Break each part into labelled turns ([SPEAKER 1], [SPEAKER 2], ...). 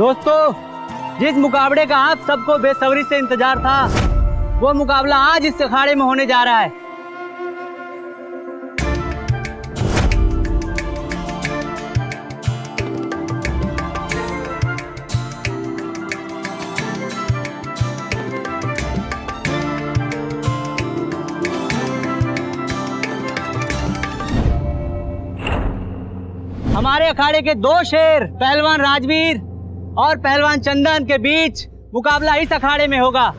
[SPEAKER 1] दोस्तों, जिस मुकाबले का आप सबको बेसब्री से इंतजार था, वो मुकाबला आज इस अखाड़े में होने जा रहा है। हमारे अखाड़े के दो शेर पहलवान राजवीर और पहलवान चंदन के बीच मुकाबला इस अखाड़े में होगा।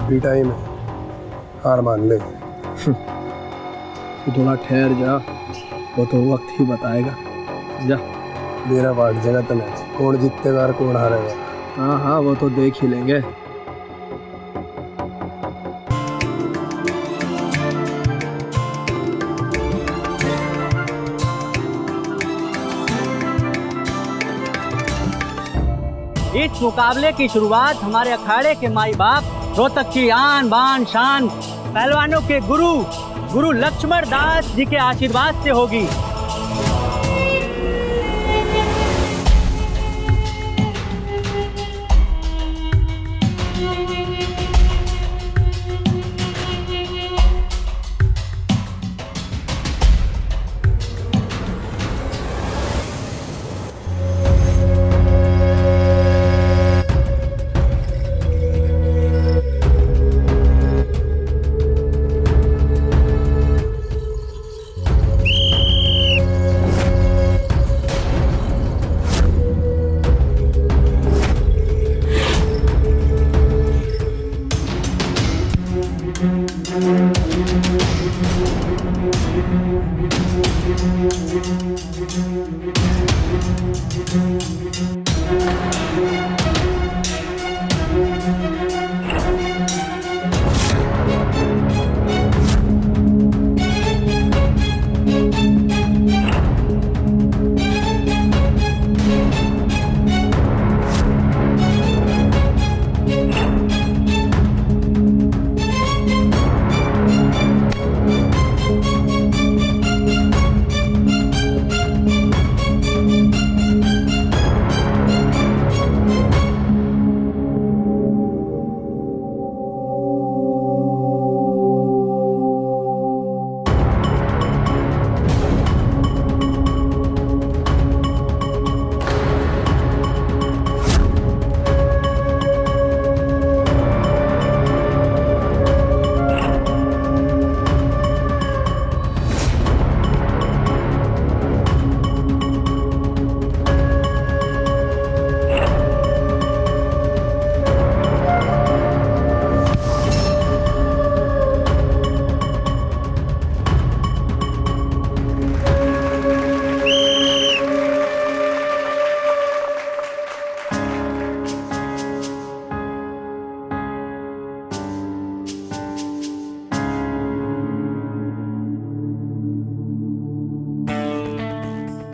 [SPEAKER 2] भी टाइम है, हार मान ले।
[SPEAKER 3] तू थोड़ा ठहर जा, वो तो वक्त ही बताएगा। जा
[SPEAKER 2] मेरा बांट जगह तो मैच, कौन जीतेगा और कौन हारेगा।
[SPEAKER 3] हाँ हाँ, वो तो देख ही लेंगे।
[SPEAKER 1] इस मुकाबले की शुरुआत हमारे अखाड़े के माई बाप, रोहतक की आन बान शान, पहलवानों के गुरु लक्ष्मण दास जी के आशीर्वाद से होगी।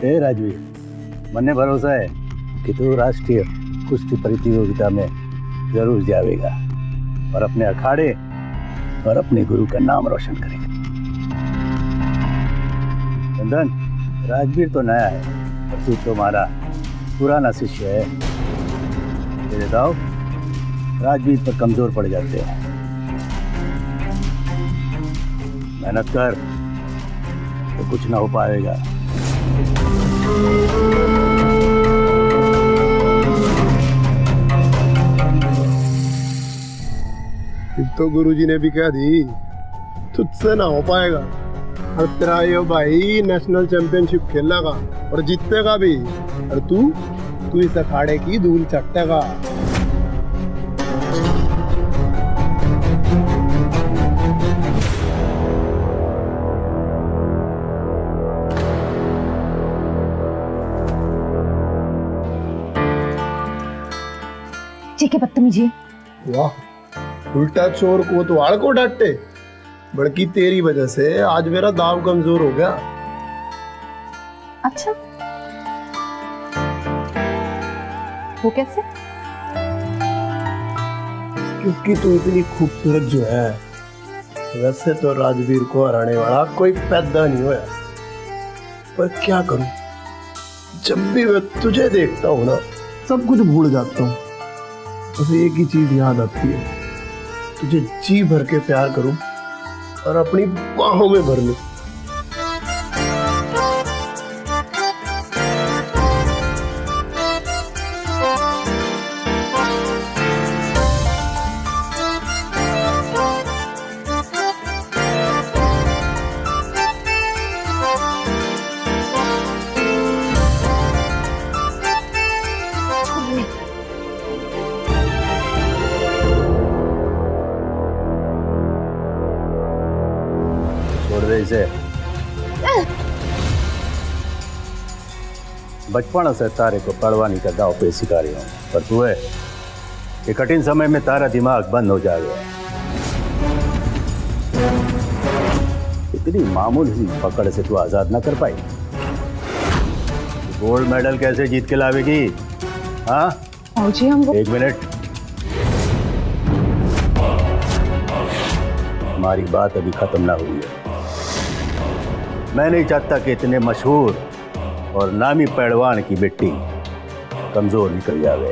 [SPEAKER 4] ए राजवीर, मने भरोसा है कि तू राष्ट्रीय कुश्ती प्रतियोगिता में जरूर जाएगा और अपने अखाड़े और अपने गुरु का नाम रोशन करेगा। चंदन, राजवीर तो नया है, तू तुम्हारा पुराना शिष्य है। तेरे दाव राजवीर पर कमजोर पड़ जाते हैं। मेहनत कर तो कुछ ना हो पाएगा।
[SPEAKER 2] तो गुरुजी ने भी कह दी तुझसे ना हो पाएगा। और तेरा ये भाई नेशनल चैंपियनशिप खेलेगा और जीतेगा भी। और तू इस अखाड़े की धूल चटेगा।
[SPEAKER 5] ठीक है बदतमीजी।
[SPEAKER 2] वाह, उल्टा चोर कोतवाल को डांटे। बल्कि तेरी वजह से आज मेरा दाव कमजोर हो गया।
[SPEAKER 5] अच्छा, वो कैसे?
[SPEAKER 2] क्योंकि तू इतनी खूबसूरत जो है। वैसे तो राजवीर को हराने वाला कोई पैदा नहीं हुआ, पर क्या करूं, जब भी मैं तुझे देखता हूं ना सब कुछ भूल जाता हूं। बस एक ही चीज याद आती है, तुझे जी भर के प्यार करूं और अपनी बाहों में भर लूं।
[SPEAKER 4] छोड़ दे इसे। बचपन से तारे को पड़वानी का दाव पे सिखा रही हूँ, पर तू है कि कठिन समय में तारा दिमाग बंद हो जाएगा। इतनी मामूली सी पकड़ से तू आजाद ना कर पाई। गोल्ड मेडल कैसे जीत के लावेगी? हाँ
[SPEAKER 5] जी हम वो...
[SPEAKER 4] एक मिनट, हमारी बात अभी खत्म ना हुई है। मैं नहीं चाहता कि इतने मशहूर और नामी पहलवान की बेटी कमजोर निकल जावे।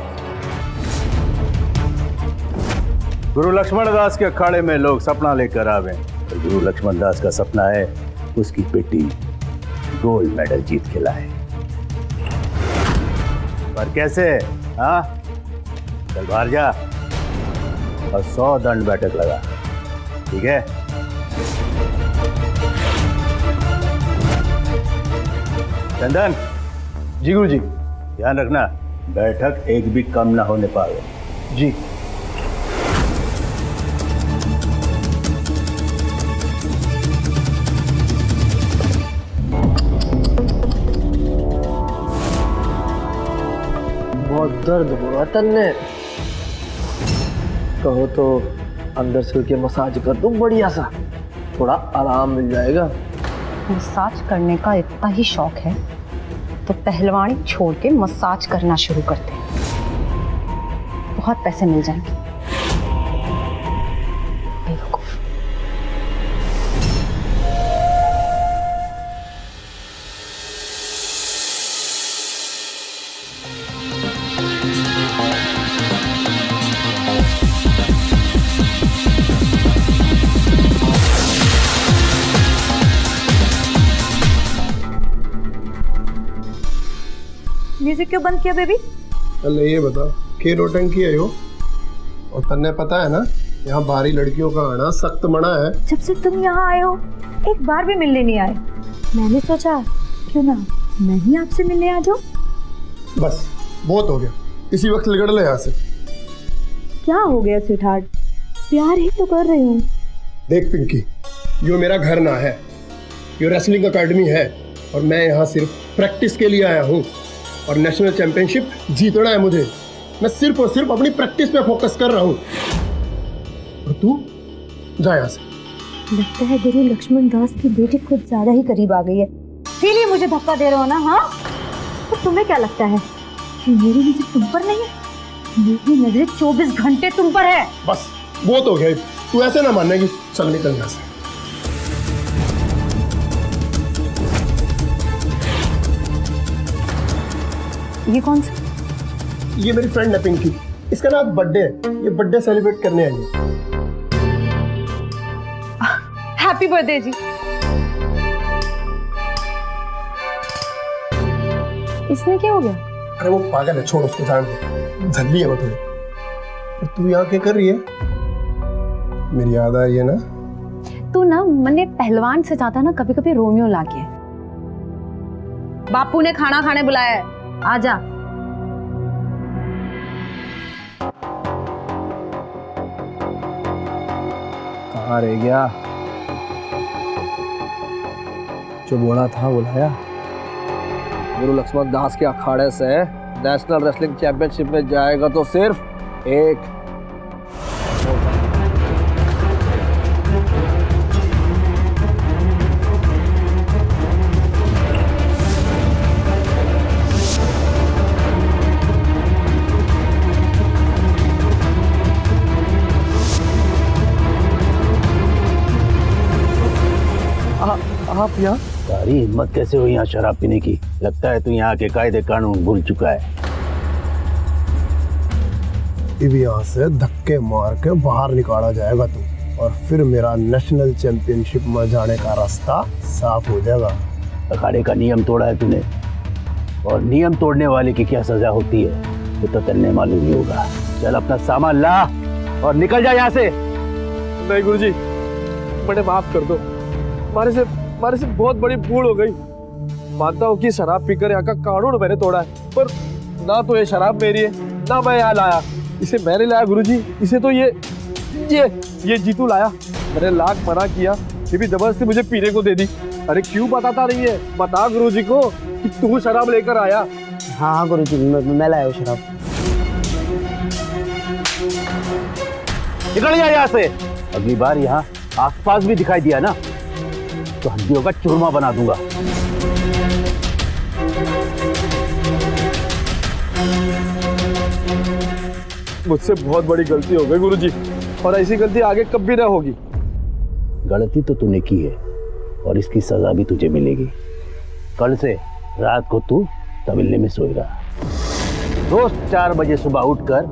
[SPEAKER 4] गुरु लक्ष्मण दास के अखाड़े में लोग सपना लेकर आवे, तो गुरु लक्ष्मण दास का सपना है उसकी बेटी गोल्ड मेडल जीत के लाए। पर कैसे? हाँ, चल बाहर जा और 100 दंड बैठक लगा, ठीक है? चंदन।
[SPEAKER 2] जी गुरुजी।
[SPEAKER 4] ध्यान रखना, बैठक एक भी कम ना होने पाए।
[SPEAKER 2] जी।
[SPEAKER 3] बहुत दर्द हो रहा तन्ने। कहो तो अंदर से के मसाज कर दूं बढ़िया सा, थोड़ा आराम मिल जाएगा।
[SPEAKER 5] मसाज करने का इतना ही शौक है तो पहलवानी छोड़ के मसाज करना शुरू करते हैं, बहुत पैसे मिल जाएंगे। बेवकूफ। म्यूजिक क्यों बंद किया बेबी?
[SPEAKER 2] अरे ये बता, के नौटंकी है यो? और तन्ने पता है ना, यहाँ बाहरी लड़कियों का आना सख्त मना है।
[SPEAKER 5] जब से तुम यहाँ आए हो एक बार भी मिलने नहीं आए। मैंने सोचा क्यों ना मैं ही आपसे मिलने आ जाऊं।
[SPEAKER 2] बस बहुत हो गया, इसी वक्त निकल ले यहाँ से।
[SPEAKER 5] क्या हो गया स्वीटहार्ट, प्यार ही तो कर रही हूँ।
[SPEAKER 2] देख पिंकी, यो मेरा घर ना है, यो रेसलिंग अकेडमी है और मैं यहाँ सिर्फ प्रैक्टिस के लिए आया हूँ और नेशनल चैंपियनशिप जीतना है मुझे। मैं सिर्फ और सिर्फ अपनी प्रैक्टिस पे फोकस कर रहा हूँ। और तू जा यहाँ से।
[SPEAKER 5] लगता है गुरु लक्ष्मण दास की बेटी कुछ ज्यादा ही करीब आ गई है, इसीलिए मुझे धक्का दे रहे हो ना? हाँ, तो तुम्हें क्या लगता है कि मेरी नजर तुम पर नहीं है? मेरी नजर 24 घंटे तुम पर है।
[SPEAKER 2] बस बहुत हो गया, तू ऐसे ना मानेगी। चल निकल यहाँ से।
[SPEAKER 5] ये कौन सा?
[SPEAKER 2] ये मेरी फ्रेंड है पिंकी, इसका ना आज बर्थडे है, ये बर्थडे सेलिब्रेट करने आई है।
[SPEAKER 5] हैप्पी बर्थडे जी। इसने क्या हो गया?
[SPEAKER 2] अरे वो पागल है, छोड़ उसको, जान दे, झल्ली है वो थोड़ी। और तू यहाँ क्या कर रही है? मेरी याद आई है ना?
[SPEAKER 5] तू ना मने पहलवान से चाहता ना कभी कभी रोमियो लाके। बापू ने खाना खाने बुलाया है, आजा।
[SPEAKER 3] कहाँ रह गया? जो बोला था बुलाया। गुरु लक्ष्मण दास के अखाड़े से नेशनल रेसलिंग चैंपियनशिप में जाएगा तो सिर्फ एक। आप यहाँ?
[SPEAKER 4] सारी हिम्मत कैसे हुई यहाँ शराब पीने की? लगता है तू यहाँ के कायदे कानून भूल चुका है।
[SPEAKER 2] अब यहाँ से धक्के मार के बाहर निकाला जाएगा तू, और फिर मेरा नेशनल चैंपियनशिप में जाने का रास्ता साफ हो जाएगा।
[SPEAKER 4] अखाड़े का नियम तोड़ा है तूने, और नियम तोड़ने वाले की क्या सजा होती है वो तो तेरे मालूम ही होगा। चल अपना सामान ला और निकल जा यहाँ से।
[SPEAKER 3] नहीं गुरुजी, मुझे माफ कर दो। हमारे से बहुत बड़ी भूल हो गई। मानता हूँ कि शराब पीकर यहाँ का कानून मैंने तोड़ा है, पर ना तो ये शराब मेरी है ना मैं यहाँ लाया। इसे मैंने लाया गुरुजी, इसे तो ये जीतू लाया। मैंने लाख मना किया, ये भी जबरदस्ती मुझे पीने को दे दी। अरे क्यों बताता नहीं है? बता गुरुजी को कि तू शराब लेकर आया।
[SPEAKER 1] हाँ गुरुजी, मैं लाया हूँ शराब।
[SPEAKER 4] निकल जा यहाँ से। अगली बार यहाँ आसपास भी दिखाई दिया ना तो हड्डियों का चूरमा बना दूंगा।
[SPEAKER 3] मुझसे बहुत बड़ी गलती हो गई गुरुजी, और ऐसी गलती आगे कभी ना होगी।
[SPEAKER 4] गलती तो तूने की है और इसकी सजा भी तुझे मिलेगी। कल से रात को तू तमिलने में सोएगा। रोज 4 बजे सुबह उठकर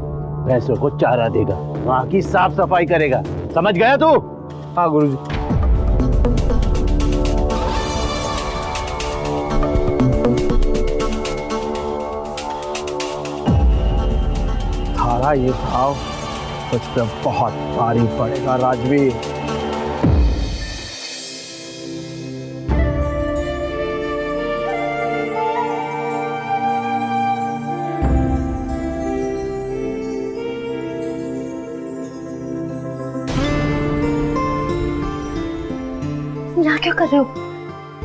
[SPEAKER 4] भैंसों को चारा देगा, वहां की साफ सफाई करेगा। समझ गया तू?
[SPEAKER 3] हाँ गुरुजी। थारा ये भाव मुझ पे बहुत भारी पड़ेगा राजवीर।
[SPEAKER 5] यहाँ क्या कर रहे हो?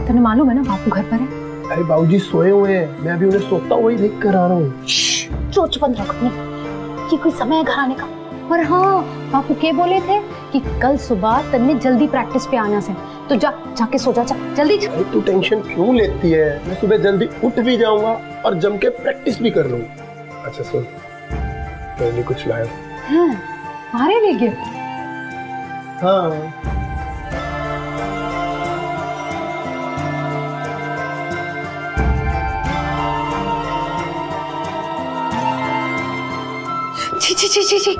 [SPEAKER 5] तने मालूम है ना बापू घर पर है।
[SPEAKER 2] अरे बाबूजी सोए हुए हैं, मैं अभी उन्हें सोता हुआ ही देख कर आ रहा हूँ।
[SPEAKER 5] चोच बंद रखो अपनी, कि कोई समय है घर आने का। और हाँ, बापू के बोले थे कि कल सुबह तन्ने जल्दी प्रैक्टिस पे आना से, तो जाके सो जा, जल्दी।
[SPEAKER 2] अरे तू टेंशन क्यों लेती है? मैं सुबह जल्दी उठ भी जाऊंगा और जम के प्रैक्टिस भी कर लूंगा। अच्छा सुन, पहले कुछ लाया।
[SPEAKER 5] हाँ, मारे ले गए।
[SPEAKER 2] हाँ
[SPEAKER 5] छी,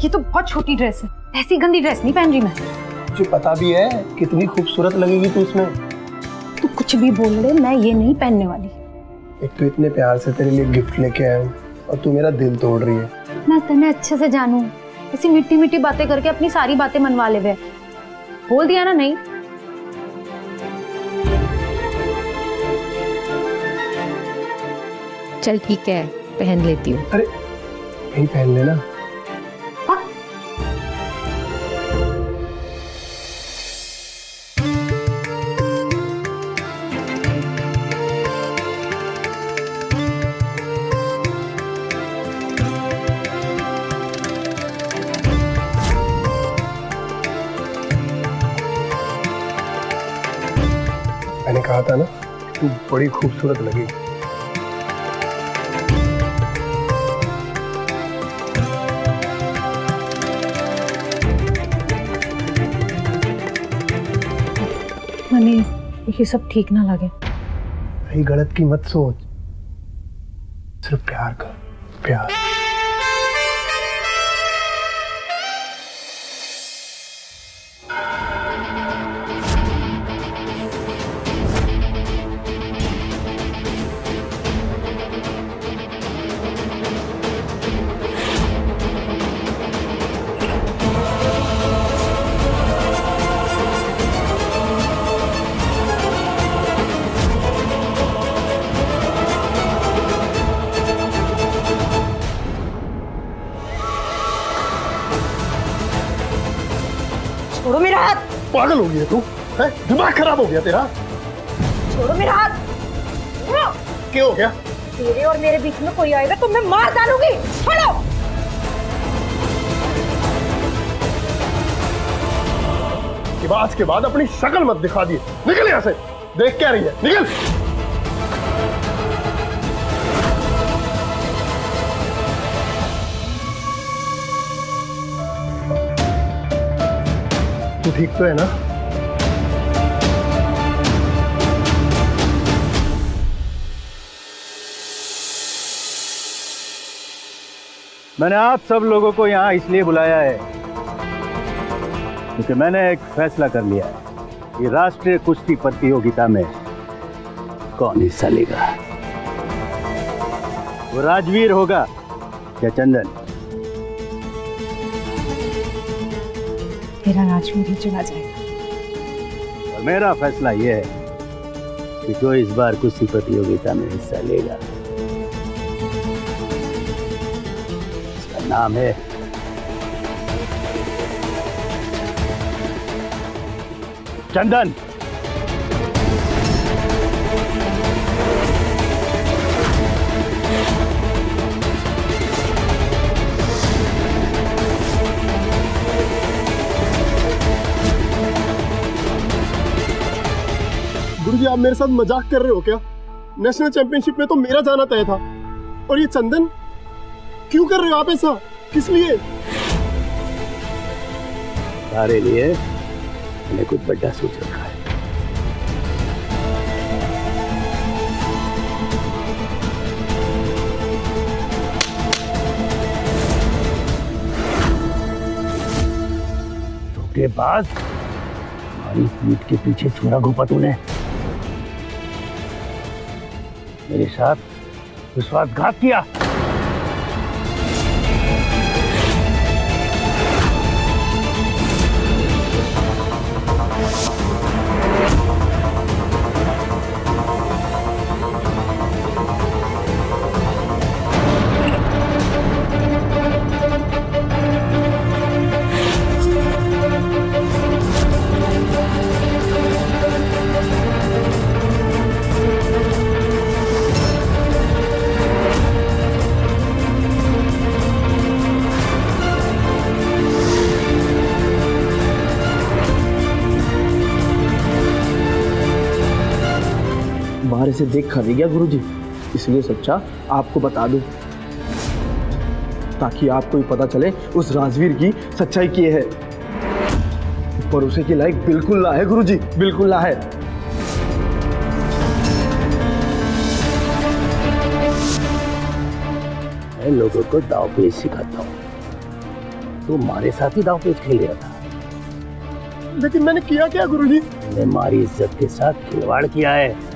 [SPEAKER 5] ये तो बहुत छोटी ड्रेस है, ऐसी गंदी ड्रेस नहीं पहन रही मैं।
[SPEAKER 2] तुझे पता भी है कितनी खूबसूरत लगेगी तू इसमें।
[SPEAKER 5] तू कुछ भी बोल ले, मैं ये नहीं पहनने वाली।
[SPEAKER 2] एक तो इतने प्यार से तेरे लिए गिफ्ट लेके आया हूँ और तू मेरा दिल तोड़ रही है।
[SPEAKER 5] मैं तन्ने अच्छे से जानू, ऐसी मिट्टी मिट्टी बातें करके अपनी सारी बातें मनवा ले वे। बोल दिया ना नहीं।
[SPEAKER 6] चल ठीक है, पहन लेती हूँ।
[SPEAKER 2] अरे नहीं पहन लेना। मैंने कहा था ना तू बड़ी खूबसूरत लगी।
[SPEAKER 5] मने ये सब ठीक ना लगे।
[SPEAKER 2] भाई गलत की मत सोच। सिर्फ प्यार कर, प्यार।
[SPEAKER 5] छोड़ो मेरा हाथ,
[SPEAKER 2] पागल हो गया तू है? दिमाग खराब हो गया तेरा?
[SPEAKER 5] छोड़ो मेरा हाथ।
[SPEAKER 2] क्या हो गया?
[SPEAKER 5] तेरे और मेरे बीच में कोई आएगा तो मैं मार डालूंगी। छोड़ो।
[SPEAKER 2] आज के बाद अपनी शक्ल मत दिखा दिए। निकल यहाँ से। देख क्या रही है? निकल। तू ठीक तो है ना?
[SPEAKER 4] मैंने आप सब लोगों को यहाँ इसलिए बुलाया है क्योंकि मैंने एक फैसला कर लिया है कि राष्ट्रीय कुश्ती प्रतियोगिता में कौन हिस्सा लेगा। वो राजवीर होगा या चंदन?
[SPEAKER 5] मेरा राजवीर ही चुना जाएगा।
[SPEAKER 4] और मेरा फैसला यह है कि जो इस बार कुश्ती प्रतियोगिता में हिस्सा लेगा उसका नाम है चंदन।
[SPEAKER 2] गुरुजी, आप मेरे साथ मजाक कर रहे हो क्या? नेशनल चैंपियनशिप में तो मेरा जाना तय था, और ये चंदन क्यों कर रहे हो आप ऐसा? किस लिए?
[SPEAKER 4] सारे लिए मैंने कुछ बड़ा सोच रखा है। धोखेबाज, हमारी पीठ के पीछे छुरा घोपा तूने। मेरे साथ विश्वासघात किया।
[SPEAKER 3] बाहर से देख खा गया गुरुजी, इसलिए सोचा आपको बता दूं ताकि आपको भी पता चले उस राजवीर की सच्चाई की है। भरोसे की लायक बिल्कुल ना है गुरुजी, बिल्कुल ना है।
[SPEAKER 4] मैं लोगों को दांवपेच सिखाता हूँ। तू हमारे साथ ही दांवपेच खेल रहा था।
[SPEAKER 2] लेकिन मैंने किया क्या गुरुजी?
[SPEAKER 4] मैंने हमारी इज्जत के साथ खिलवाड़ किया है।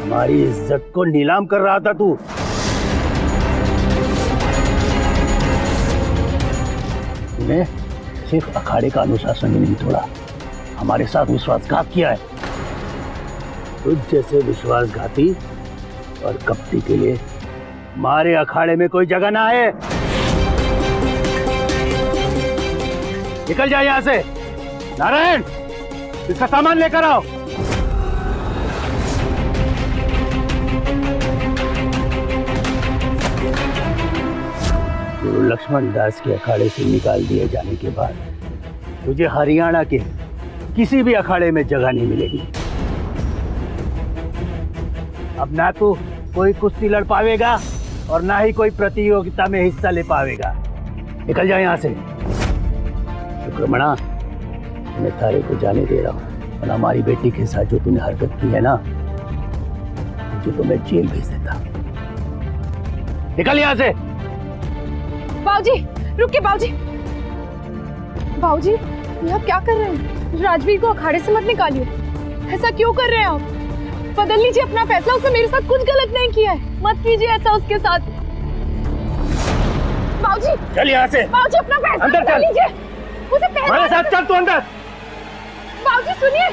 [SPEAKER 4] हमारी इज्जत को नीलाम कर रहा था तू। तूने सिर्फ अखाड़े का अनुशासन ही नहीं तोड़ा, हमारे साथ विश्वासघात किया है। तुझ जैसे विश्वासघाती और कपटी के लिए हमारे अखाड़े में कोई जगह ना है। निकल जाए यहां से। नारायण, इसका सामान लेकर आओ। गुरु लक्ष्मण दास के अखाड़े से निकाल दिए जाने के बाद तुझे हरियाणा के किसी भी अखाड़े में जगह नहीं मिलेगी। अब ना तो कोई कुश्ती लड़ पावेगा और ना ही कोई प्रतियोगिता में हिस्सा ले पावेगा। निकल जाए यहाँ से। शुक्रमणा, मैं तारे को जाने दे रहा हूँ। और हमारी बेटी के साथ जो तूने हरकत की है ना, तुझे तो मैं जेल भेज देता। निकल यहाँ से।
[SPEAKER 7] बाबूजी रुकिए, बाबूजी। बाबूजी ये आप क्या कर रहे हैं? राजवीर को अखाड़े से मत निकालिए। ऐसा क्यों कर रहे हैं आप? बदल लीजिए अपना फैसला। उसने मेरे साथ कुछ गलत नहीं किया है। मत कीजिए ऐसा उसके साथ। बाबूजी
[SPEAKER 4] चल यहाँ से।
[SPEAKER 7] बाबूजी अपना फैसला
[SPEAKER 4] अंदर
[SPEAKER 7] बदल
[SPEAKER 4] चल।
[SPEAKER 7] लीजिए। मुझे
[SPEAKER 4] हमारे साथ चल तू अंदर।
[SPEAKER 7] बाबूजी सुनिए।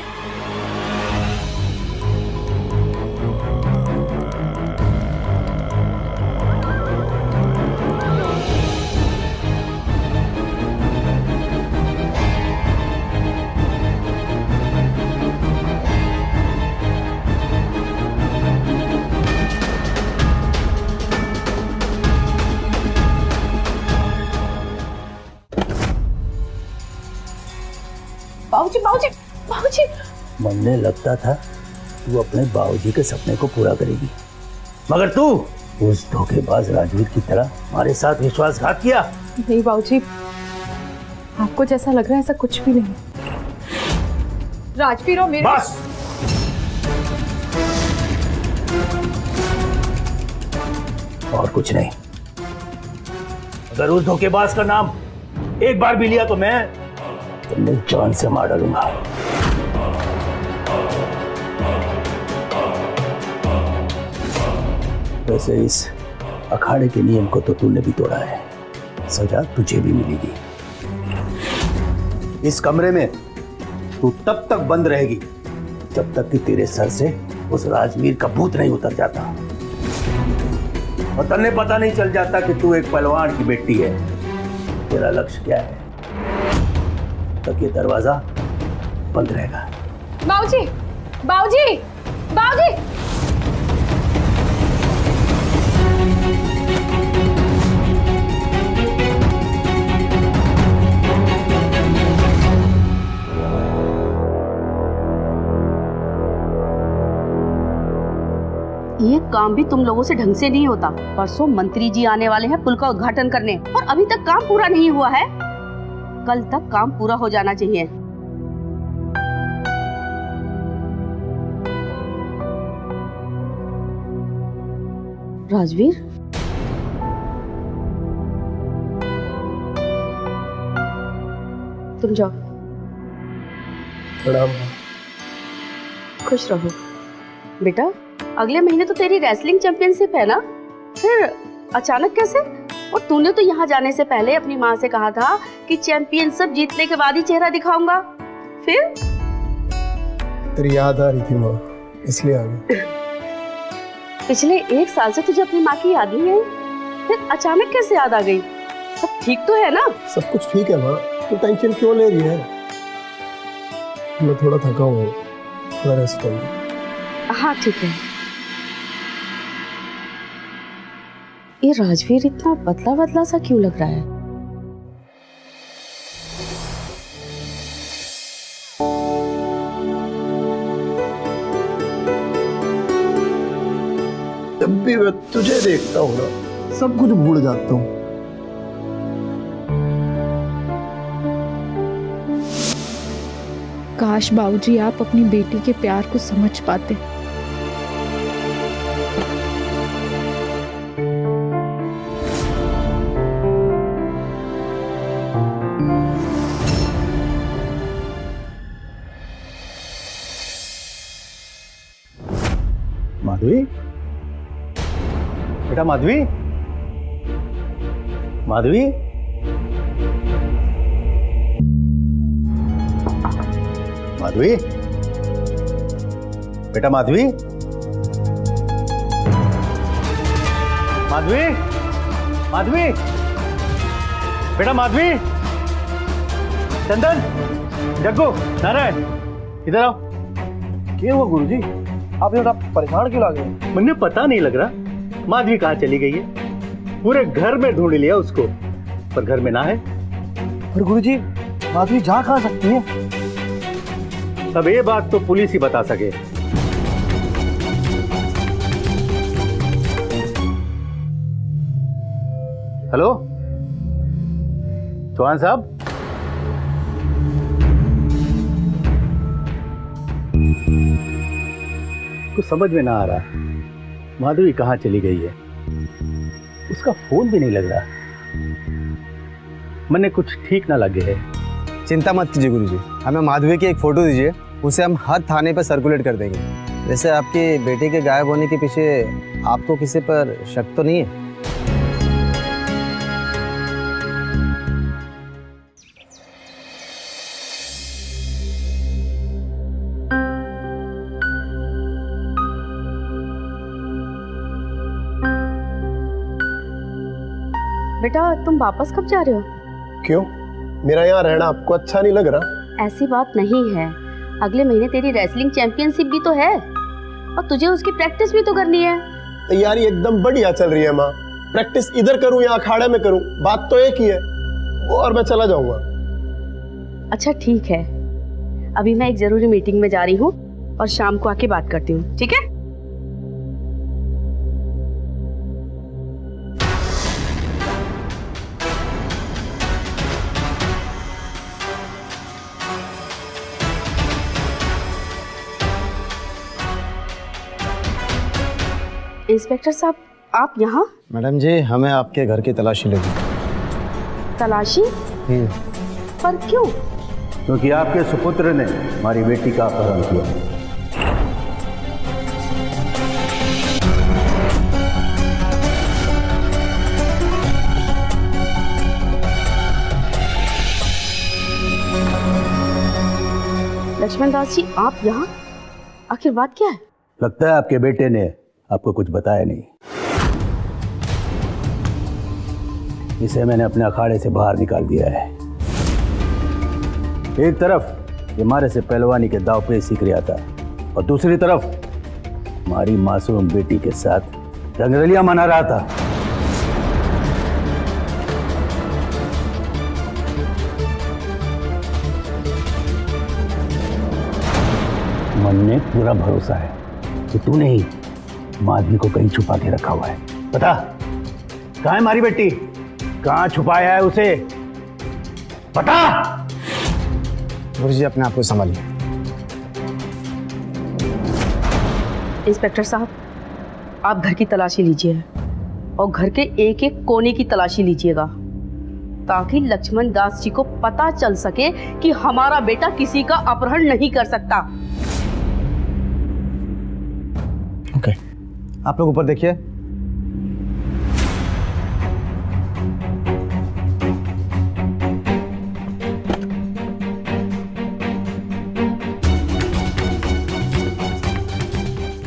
[SPEAKER 7] बाबूजी बाबूजी बाबूजी।
[SPEAKER 4] मुझे लगता था तू अपने बाबूजी के सपने को पूरा करेगी, मगर तू उस धोखेबाज राजवीर की तरह हमारे साथ विश्वासघात किया।
[SPEAKER 7] नहीं बाबूजी, आपको जैसा लग रहा है ऐसा कुछ भी नहीं। राजवीर और मेरे
[SPEAKER 4] बस और कुछ नहीं। अगर उस धोखेबाज का नाम एक बार भी लिया तो मैं तुमने जान से मार डालूंगा। वैसे इस अखाड़े के नियम को तो तूने भी तोड़ा है, सजा तुझे भी मिलेगी। इस कमरे में तू तब तक बंद रहेगी जब तक कि तेरे सर से उस राजवीर का भूत नहीं उतर जाता और तन्ने पता नहीं चल जाता कि तू एक पहलवान की बेटी है। तेरा लक्ष्य क्या है? तक ये दरवाजा बंद रहेगा।
[SPEAKER 7] बाबूजी बाबूजी बाबूजी।
[SPEAKER 8] ये काम भी तुम लोगों से ढंग से नहीं होता। परसों मंत्री जी आने वाले हैं पुल का उद्घाटन करने और अभी तक काम पूरा नहीं हुआ है। कल तक काम पूरा हो जाना चाहिए। राजवीर, तुम जाओ।
[SPEAKER 2] प्रणाम।
[SPEAKER 8] खुश रहो बेटा। अगले महीने तो तेरी रेसलिंग चैंपियनशिप है ना, फिर अचानक कैसे? और तूने तो यहाँ जाने से पहले अपनी माँ से कहा था कि चैंपियनशिप जीतने के बाद ही चेहरा दिखाऊंगा। फिर
[SPEAKER 2] तेरी याद आ रही थी माँ, इसलिए आ गई।
[SPEAKER 8] पिछले 1 साल से तुझे अपनी माँ की याद नहीं आई, फिर अचानक कैसे याद आ गई? सब ठीक तो है ना?
[SPEAKER 2] सब कुछ ठीक है माँ, तू टेंशन क्यों ले रही है? मैं थोड़ा थका हूँ, थोड़ा रेस्ट करूँ।
[SPEAKER 8] हाँ ठीक है। ये राजवीर इतना बदला बदला सा क्यों लग रहा है?
[SPEAKER 2] जब भी मैं तुझे देखता हूँ ना, सब कुछ भूल जाता हूँ।
[SPEAKER 6] काश बाबूजी आप अपनी बेटी के प्यार को समझ पाते।
[SPEAKER 4] माधवी, बेटा माधवी, माधवी, माधवी, बेटा माधवी, माधवी, माधवी, बेटा माधवी, चंदन, जग्गू, नारायण, इधर आओ।
[SPEAKER 3] क्या हुआ गुरुजी? आप इतना परेशान क्यों लग रहे?
[SPEAKER 4] मुझे पता नहीं लग रहा माधवी कहाँ चली गई है। पूरे घर में ढूंढ लिया उसको, पर घर में ना है।
[SPEAKER 3] पर गुरुजी, माधवी जा कहाँ सकती है?
[SPEAKER 4] अब ये बात तो पुलिस ही बता सके। हेलो चौहान साहब, कुछ समझ में ना आ रहा माधवी कहाँ चली गई है। उसका फोन भी नहीं लग रहा। मन कुछ ठीक ना लगे है।
[SPEAKER 9] चिंता मत कीजिए गुरुजी, हमें माधवी की एक फ़ोटो दीजिए, उसे हम हर थाने पर सर्कुलेट कर देंगे। वैसे आपके बेटे के गायब होने के पीछे आपको किसी पर शक तो नहीं है?
[SPEAKER 8] बेटा तुम वापस कब जा रहे हो?
[SPEAKER 2] क्यों, मेरा यहाँ रहना आपको अच्छा नहीं लग रहा?
[SPEAKER 8] ऐसी बात नहीं है, अगले महीने तेरी रेसलिंग चैंपियनशिप भी तो है और तुझे उसकी प्रैक्टिस भी तो करनी है।
[SPEAKER 2] तैयारी एकदम बढ़िया चल रही है माँ। प्रैक्टिस इधर करूँ या अखाड़े में करूँ, बात तो एक ही है। और मैं चला जाऊंगा।
[SPEAKER 8] अच्छा ठीक है, अभी मैं एक जरूरी मीटिंग में जा रही हूँ और शाम को आके बात करती हूँ, ठीक है? इंस्पेक्टर साहब आप यहाँ?
[SPEAKER 9] मैडम जी, हमें आपके घर की तलाशी लगी।
[SPEAKER 8] तलाशी? पर क्यों?
[SPEAKER 4] क्योंकि आपके सुपुत्र ने हमारी बेटी का अपहरण किया।
[SPEAKER 8] लक्ष्मण दास जी आप यहाँ? आखिर बात क्या है?
[SPEAKER 4] लगता है आपके बेटे ने आपको कुछ बताया नहीं। इसे मैंने अपने अखाड़े से बाहर निकाल दिया है। एक तरफ ये हमारे से पहलवानी के दांव पे सीख रहा था और दूसरी तरफ हमारी मासूम बेटी के साथ रंगरलियां मना रहा था। मन में पूरा भरोसा है कि तूने ही माधवी को कहीं छुपा के रखा हुआ है। बता कहाँ है हमारी बेटी? कहाँ छुपाया है उसे? बता।
[SPEAKER 9] गुरुजी अपने आप को संभालिए।
[SPEAKER 8] इंस्पेक्टर साहब आप घर की तलाशी लीजिए और घर के एक एक कोने की तलाशी लीजिएगा ताकि लक्ष्मण दास जी को पता चल सके कि हमारा बेटा किसी का अपहरण नहीं कर सकता।
[SPEAKER 9] ओके, आप लोग ऊपर देखिए।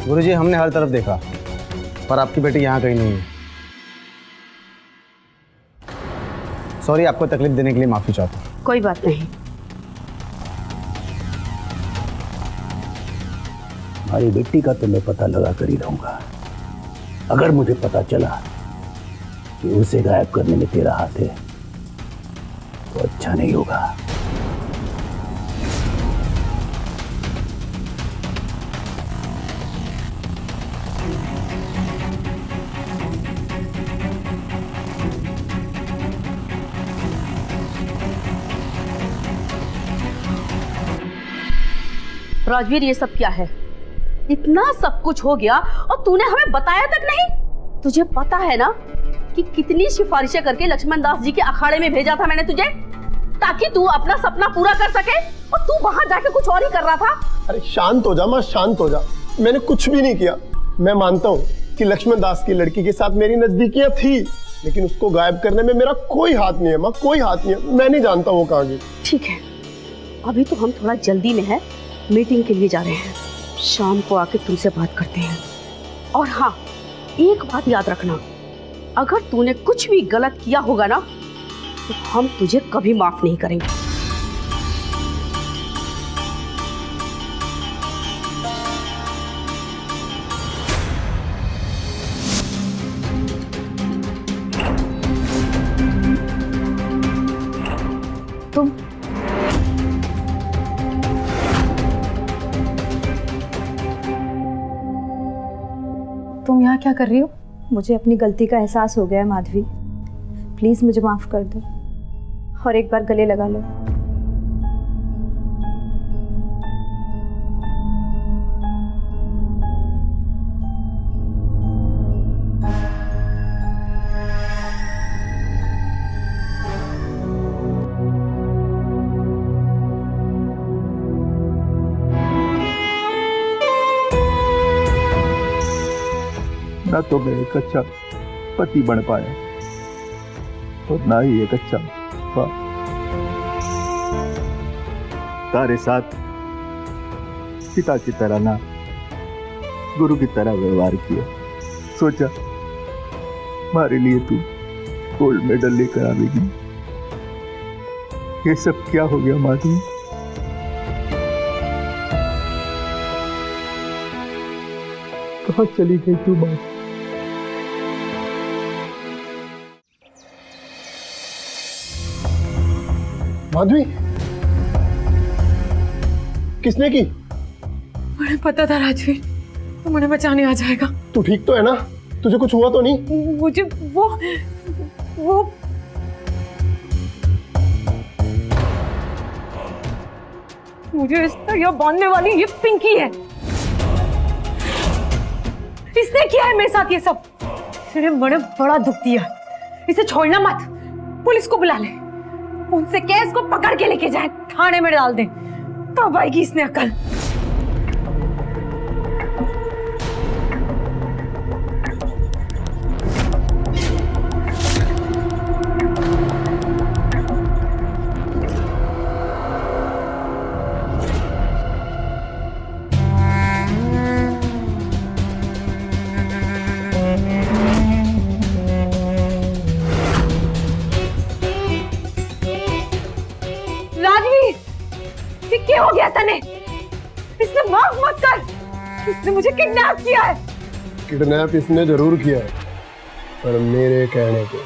[SPEAKER 9] गुरुजी हमने हर तरफ देखा पर आपकी बेटी यहाँ कहीं नहीं है। सॉरी, आपको तकलीफ देने के लिए माफी चाहता हूँ।
[SPEAKER 8] कोई बात नहीं।
[SPEAKER 4] हमारी बेटी का तो मैं पता लगा कर ही रहूंगा। अगर मुझे पता चला कि उसे गायब करने में तेरा हाथ है तो अच्छा नहीं होगा।
[SPEAKER 8] राजवीर ये सब क्या है? इतना सब कुछ हो गया और तूने हमें बताया तक नहीं। तुझे पता है ना कि कितनी सिफारिशें करके लक्ष्मण दास जी के अखाड़े में भेजा था मैंने तुझे ताकि तू अपना सपना पूरा कर सके और तू वहां जाके कुछ और ही कर रहा था।
[SPEAKER 2] अरे शांत हो जा माँ, शांत हो जा। मैंने कुछ भी नहीं किया। मैं मानता हूँ कि लक्ष्मण दास की लड़की के साथ मेरी नजदीकियां थी, लेकिन उसको गायब करने में मेरा कोई हाथ नहीं है माँ, कोई हाथ नहीं है। मैं नहीं जानता वो कहाँ गई।
[SPEAKER 8] ठीक है, अभी तो हम थोड़ा जल्दी में है, मीटिंग के लिए जा रहे हैं। शाम को आके तुमसे बात करते हैं। और हाँ, एक बात याद रखना, अगर तूने कुछ भी गलत किया होगा ना तो हम तुझे कभी माफ नहीं करेंगे।
[SPEAKER 7] तुम यहाँ क्या कर रही हो?
[SPEAKER 5] मुझे अपनी गलती का एहसास हो गया है माधवी, प्लीज मुझे माफ कर दो और एक बार गले लगा लो।
[SPEAKER 2] ना तो मैं एक अच्छा पति बन पाया और ना ही एक अच्छा बाप। तारे साथ पिता की तरह ना गुरु की तरह व्यवहार किया। सोचा हमारे लिए तू गोल्ड मेडल लेकर आवेगी। ये सब क्या हो गया माधवी? कहाँ चली गई तू माँ? माधवी, किसने की?
[SPEAKER 7] मुझे पता था राजवीर तो मुझे बचाने आ जाएगा।
[SPEAKER 2] तू ठीक तो है ना? तुझे कुछ हुआ तो नहीं?
[SPEAKER 7] मुझे वो मुझे इस तरह बांधने वाली ये पिंकी है। इसने किया है मेरे साथ ये सब। इसने बड़े बड़ा दुख दिया। इसे छोड़ना मत, पुलिस को बुला ले, उनसे केस को पकड़ के लेके जाए, थाने में डाल दे, तब आएगी इसने अकल। क्या हो गया तने? इसने माफ मत कर, इसने मुझे किडनैप किया है।
[SPEAKER 2] किडनैप इसने जरूर किया है, पर मेरे कहने पे।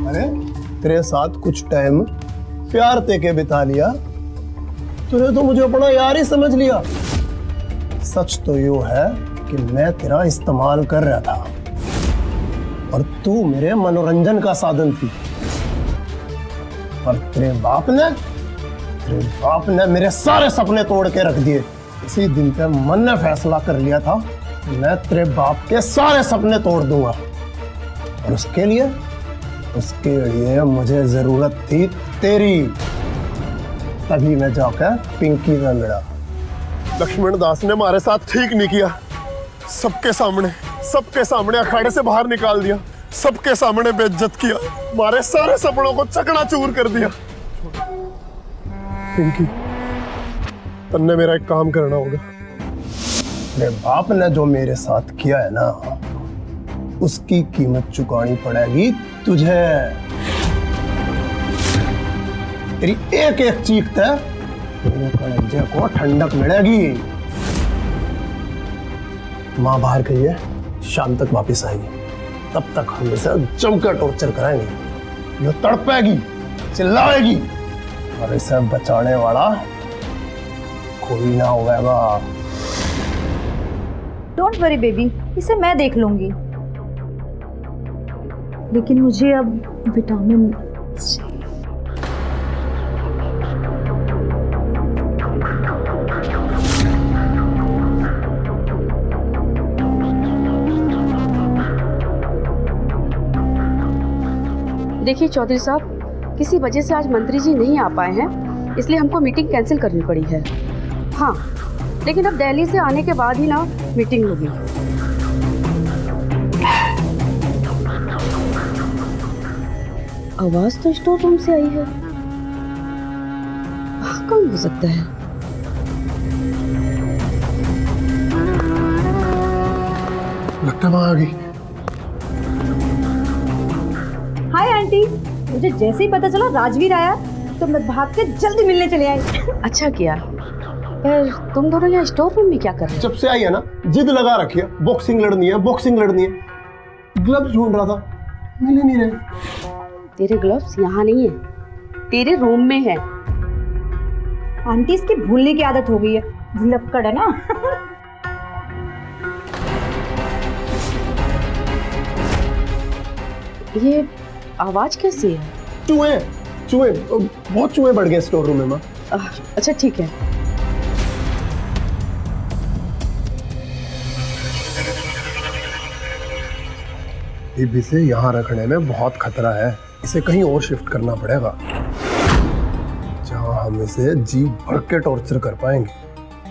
[SPEAKER 2] अरे तेरे साथ कुछ टाइम प्यार ते के बिता लिया, तूने तो मुझे अपना यार ही समझ लिया। सच तो यो है कि मैं तेरा इस्तेमाल कर रहा था और तू मेरे मनोरंजन का साधन थी। पर तेरे बाप ने मेरे सारे सपने तोड़ के रख दिए। इसी दिन पे मन ने फैसला कर लिया था कि मैं तेरे बाप के सारे सपने तोड़ दूंगा, और उसके लिए मुझे जरूरत थी तेरी। तभी मैं जाकर पिंकी में मिला। लक्ष्मण दास ने हमारे साथ ठीक नहीं किया। सबके सामने अखाड़े से बाहर निकाल दिया, सबके सामने बेइज्जत किया, हमारे सारे सपनों को चकनाचूर कर दिया। पिंकी, तन्ने मेरा एक काम करना होगा। मेरे बाप ने जो मेरे साथ किया है ना, उसकी कीमत चुकानी पड़ेगी तुझे। तेरी एक एक चीख ते मेरे कलेजे को ठंडक मिलेगी। माँ बाहर गई है, शाम तक वापस आएगी। तब तक हम इसे जमकर टॉर्चर कराएंगे। ये तड़पेगी, चिल्लाएगी, और इसे बचाने वाला कोई ना होगा।
[SPEAKER 5] डोंट वरी बेबी, इसे मैं देख लूंगी। लेकिन मुझे अब विटामिन
[SPEAKER 8] देखिए चौधरी साहब, किसी वजह से आज मंत्री जी नहीं आ पाए हैं, इसलिए हमको मीटिंग कैंसिल करनी पड़ी है। हाँ, लेकिन अब दिल्ली से आने के बाद ही ना मीटिंग होगी। आवाज तो स्टोर रूम से आई है। कौन हो सकता है?
[SPEAKER 2] लगता है आ गई।
[SPEAKER 5] हाय आंटी, मुझे जैसे ही पता चला राजवीर आया तो मैं भाग के जल्दी मिलने चले आई।
[SPEAKER 8] अच्छा किया। पर तुम दोनों यहाँ स्टोर रूम में क्या कर रहे हो?
[SPEAKER 2] जब से आई है ना, जिद लगा रखी है, बॉक्सिंग लड़नी है। ग्लव्स ढूंढ रहा था, मिल नहीं रहे।
[SPEAKER 8] तेरे ग्लव्स यहाँ नहीं है, तेरे रूम में है।
[SPEAKER 5] आंटी, इसकी भूलने की आदत हो गई है, भुलक्कड़ है ना।
[SPEAKER 8] ये आवाज कैसी है?
[SPEAKER 2] चूहे बहुत चूहे बढ़ गए स्टोर रूम में माँ।
[SPEAKER 8] अच्छा ठीक है।
[SPEAKER 2] इसे यहाँ रखने में बहुत खतरा है, इसे कहीं और शिफ्ट करना पड़ेगा जहाँ हम इसे जी भर के टॉर्चर कर पाएंगे।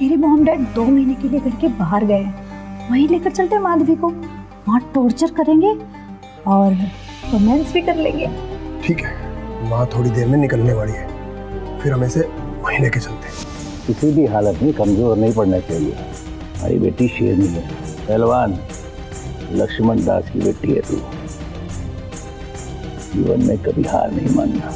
[SPEAKER 5] मेरे मॉम डैड 2 महीने के लिए घर के बाहर गए हैं, वहीं लेकर चलते हैं माधवी को, वहाँ टॉर्चर करेंगे और रोमांस भी कर लेंगे।
[SPEAKER 2] ठीक है, माँ थोड़ी देर में निकलने वाली है, फिर हम इसे वहीं लेके चलते हैं।
[SPEAKER 4] किसी भी हालत में कमजोर नहीं पड़ना चाहिए। हमारी बेटी शेरनी है, पहलवान लक्ष्मण दास की बेटी है तू। जीवन में कभी हार नहीं मानना।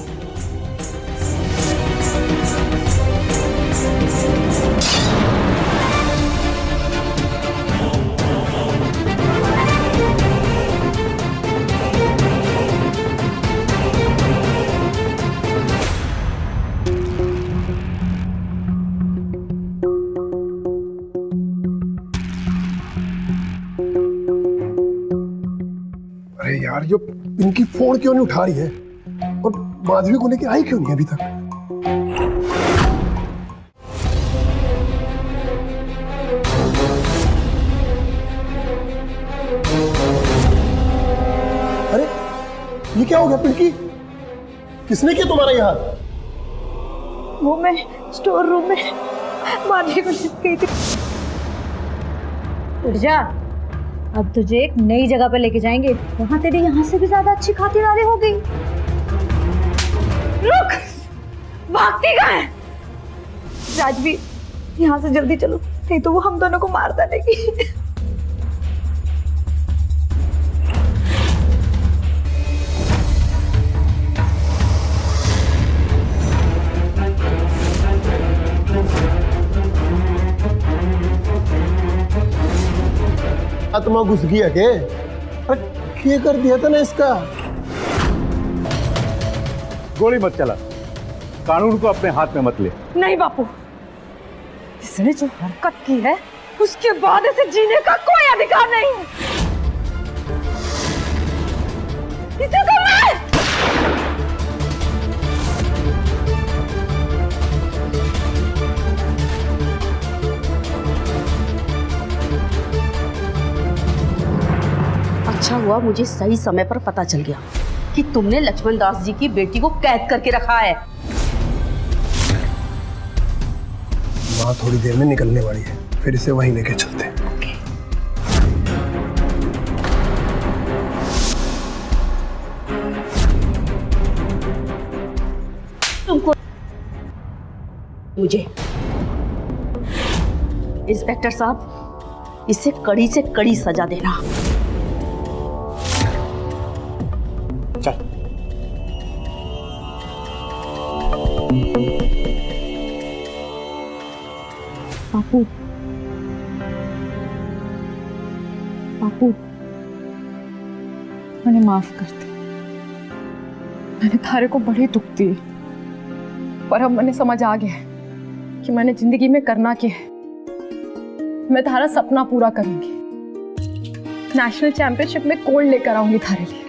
[SPEAKER 2] अरे यार, जो इनकी फोन क्यों नहीं उठा रही है और माधवी को लेके आई क्यों नहीं अभी तक? अरे ये क्या हो गया पिंकी? किसने किया तुम्हारा ये हाल?
[SPEAKER 5] वो मैं स्टोर रूम में माधवी को छिप गई थी। उठ जा, अब तुझे एक नई जगह पे लेके जाएंगे, वहां तेरी यहाँ से भी ज्यादा अच्छी खातिरदारी हो गई। रुक, भागती कहाँ है? राजवीर, यहाँ से जल्दी चलो, नहीं तो वो हम दोनों को मार डालेगी।
[SPEAKER 2] आत्मा घुस गया के? अरे क्या कर दिया था ना इसका?
[SPEAKER 10] गोली मत चला, कानून को अपने हाथ में मत ले।
[SPEAKER 7] नहीं बापू, इसने जो हरकत की है उसके बाद इसे जीने का कोई अधिकार नहीं है। इसे तो मैं
[SPEAKER 8] अच्छा हुआ मुझे सही समय पर पता चल गया कि तुमने लक्ष्मण दास जी की बेटी को कैद करके रखा है।
[SPEAKER 2] माँ थोड़ी देर में निकलने वाली है, फिर इसे वहीं लेके चलते हैं।
[SPEAKER 8] तुमको मुझे इंस्पेक्टर साहब, इसे कड़ी से कड़ी सजा देना।
[SPEAKER 6] बापू, बापू, मैंने माफ कर दी। मैंने थारे को बड़ी दुख दी, पर अब मैंने समझ आ गया कि मैंने जिंदगी में करना क्या है। मैं थारा सपना पूरा करूंगी, नेशनल चैंपियनशिप में गोल्ड लेकर आऊंगी थारे लिए।